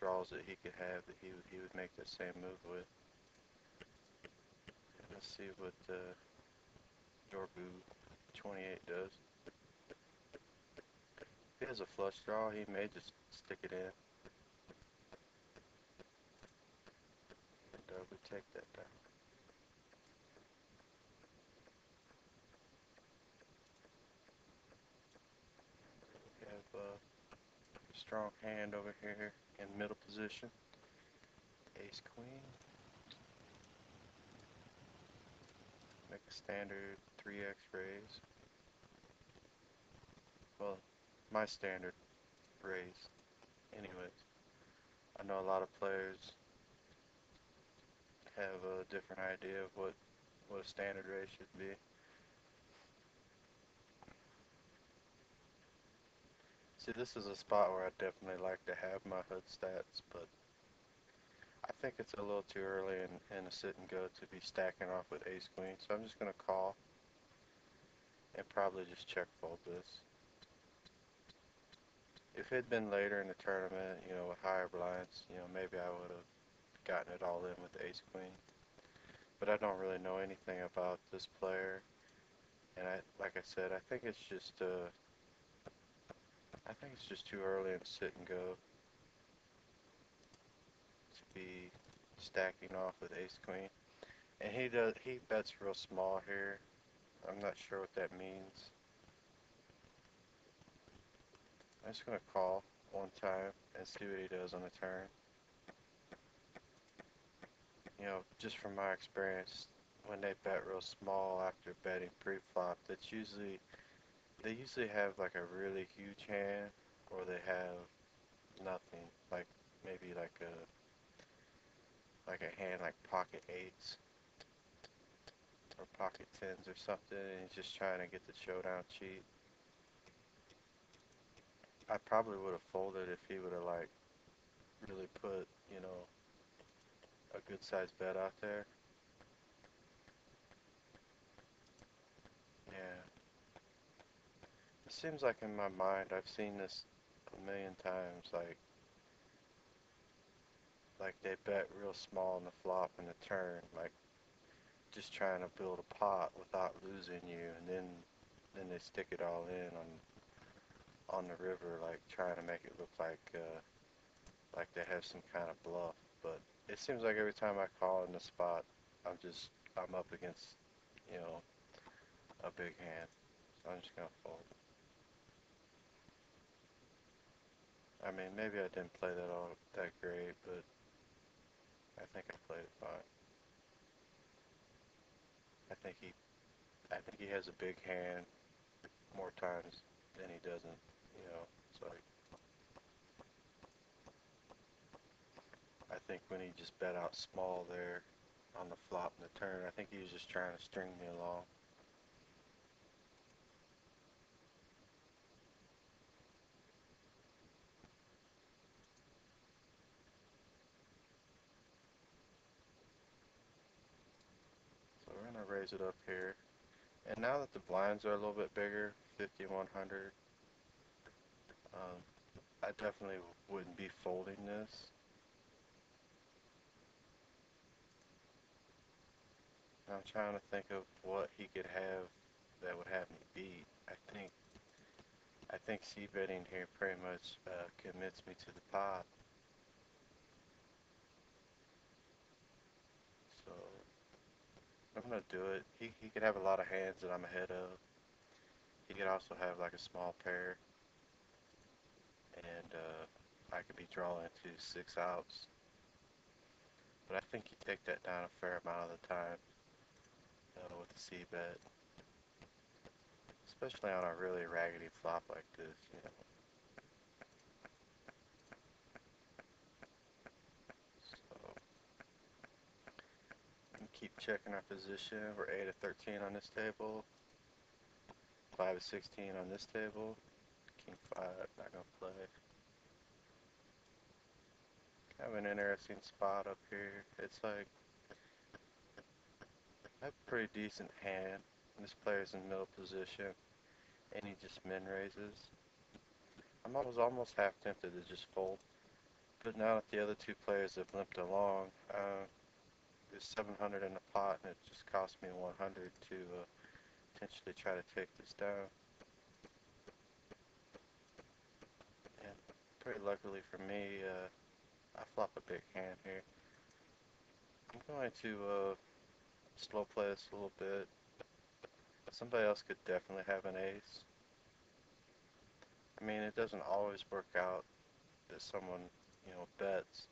draws that he could have that he would make that same move with. Let's see what JLEBEU 28 does. If he has a flush draw, he may just stick it in. And we take that down. We have a strong hand over here in middle position. Ace Queen. Make a standard 3x raise. Well, my standard raise. Anyways, I know a lot of players have a different idea of what a standard raise should be. See, this is a spot where I definitely like to have my HUD stats, but I think it's a little too early in a sit and go to be stacking off with ace queen, so I'm just going to call and probably just check fold this. If it had been later in the tournament, you know, with higher blinds, you know, maybe I would have gotten it all in with ace queen. But I don't really know anything about this player, and like I said, I think it's just too early in sit and go to be stacking off with ace queen. And he bets real small here. I'm not sure what that means. I'm just gonna call one time and see what he does on the turn. You know, just from my experience, when they bet real small after betting pre-flop, they usually have like a really huge hand, or they have nothing, like maybe like a hand like pocket eights or pocket tens or something, and he's just trying to get the showdown cheat. I probably would have folded if he would have like really put, you know, a good sized bet out there. Yeah. It seems like in my mind I've seen this a million times, like they bet real small in the flop and the turn, like just trying to build a pot without losing you, and then they stick it all in on the river, like trying to make it look like they have some kind of bluff. But it seems like every time I call in the spot, I'm up against, you know, a big hand. So I'm just gonna fold. I mean, maybe I didn't play that all that great, but I think I played it fine. I think he has a big hand more times than he doesn't, you know. So I think when he just bet out small there on the flop and the turn, I think he was just trying to string me along. So we're gonna raise it up here. And now that the blinds are a little bit bigger, 5100, I definitely wouldn't be folding this. I'm trying to think of what he could have that would have me beat. I think c-betting here pretty much commits me to the pot. So I'm gonna do it. He could have a lot of hands that I'm ahead of. He could also have like a small pair, and I could be drawing to 6 outs. But I think you take that down a fair amount of the time with the c-bet, especially on a really raggedy flop like this, you know. So keep checking our position. We're 8 of 13 on this table, 5 of 16 on this table. King 5, not gonna play. Kind of an interesting spot up here. It's like I have a pretty decent hand. This player's in middle position, and he just min raises. I was almost half tempted to just fold, But now that the other two players have limped along, there's 700 in the pot, and it just cost me 100 to potentially try to take this down. And pretty luckily for me, I flop a big hand here. I'm going to slow play this a little bit. Somebody else could definitely have an ace. I mean, it doesn't always work out that someone, bets.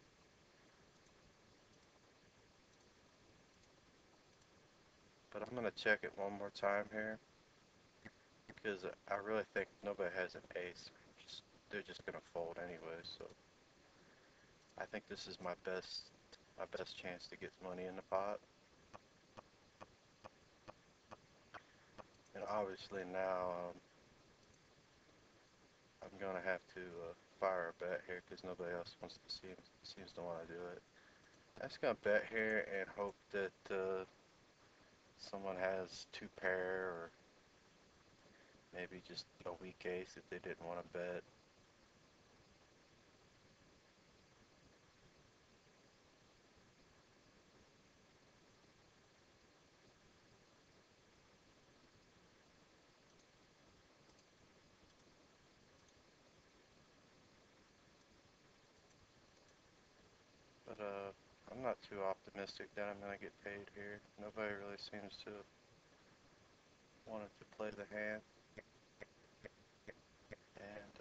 But I'm going to check it one more time here, because I really think nobody has an ace. They're just going to fold anyway, so I think this is my best chance to get money in the pot. And obviously now I'm going to have to fire a bet here, because nobody else seems to want to do it. I'm just going to bet here and hope that someone has two pair, or maybe just a weak ace if they didn't want to bet. But I'm not too optimistic that I'm going to get paid here. Nobody really seems to want to play the hand. And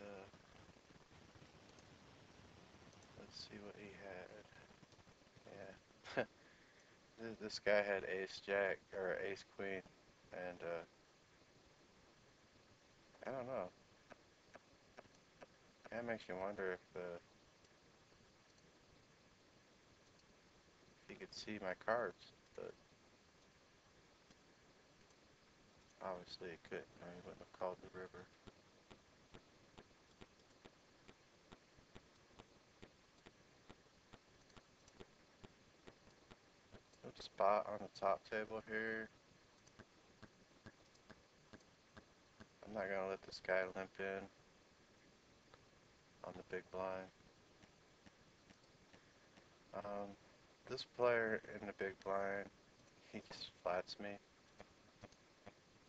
let's see what he had. Yeah. This guy had ace jack, or ace queen, and I don't know. That makes you wonder if he could see my cards, but obviously he couldn't, or he wouldn't have called the river. Good spot on the top table here. I'm not going to let this guy limp in on the big blind. This player in the big blind, he just flats me,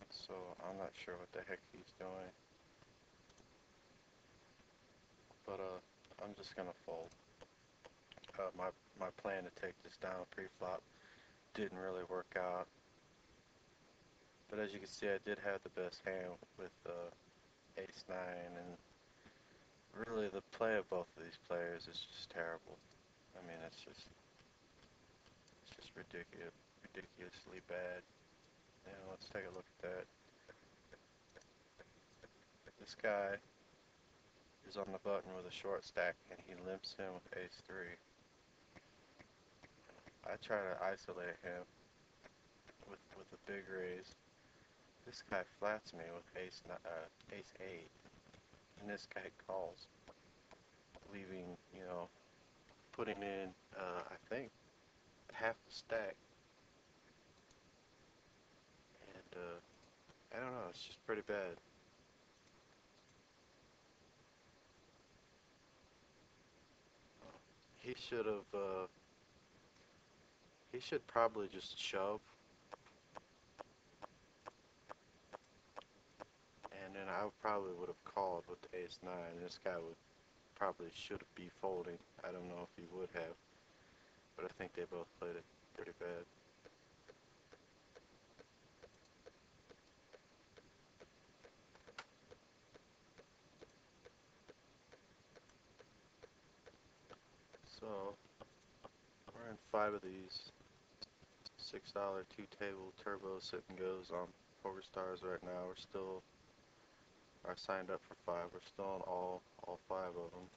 so I'm not sure what the heck he's doing. But I'm just gonna fold. My plan to take this down pre-flop didn't really work out. But as you can see, I did have the best hand with ace nine, and really the play of both of these players is just terrible. I mean, it's just ridiculously bad. And let's take a look at that. This guy is on the button with a short stack, and he limps him with ace three. I try to isolate him with a big raise. This guy flats me with ace eight, and this guy calls, leaving, putting in, I think, half the stack. And I don't know, it's just pretty bad. He should have, he should probably just shove, and then I probably would have called with the ace nine. This guy should be folding. I don't know if he would have, but I think they both played it pretty bad. So we're in 5 of these $6 two-table turbo sit and goes on Pokerstars right now. We're still signed up for 5. We're still on all 5 of them.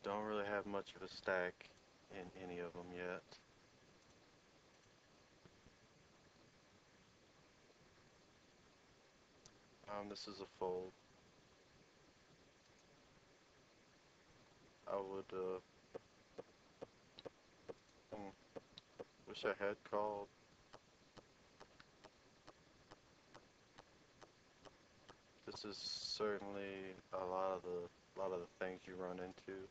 Don't really have much of a stack in any of them yet. This is a fold. I would wish I had called. This is certainly a lot of the things you run into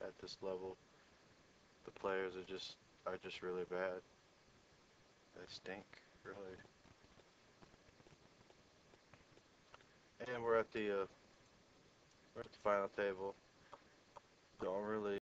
at this level. The players are just really bad. They stink, really. And we're at the final table. Don't really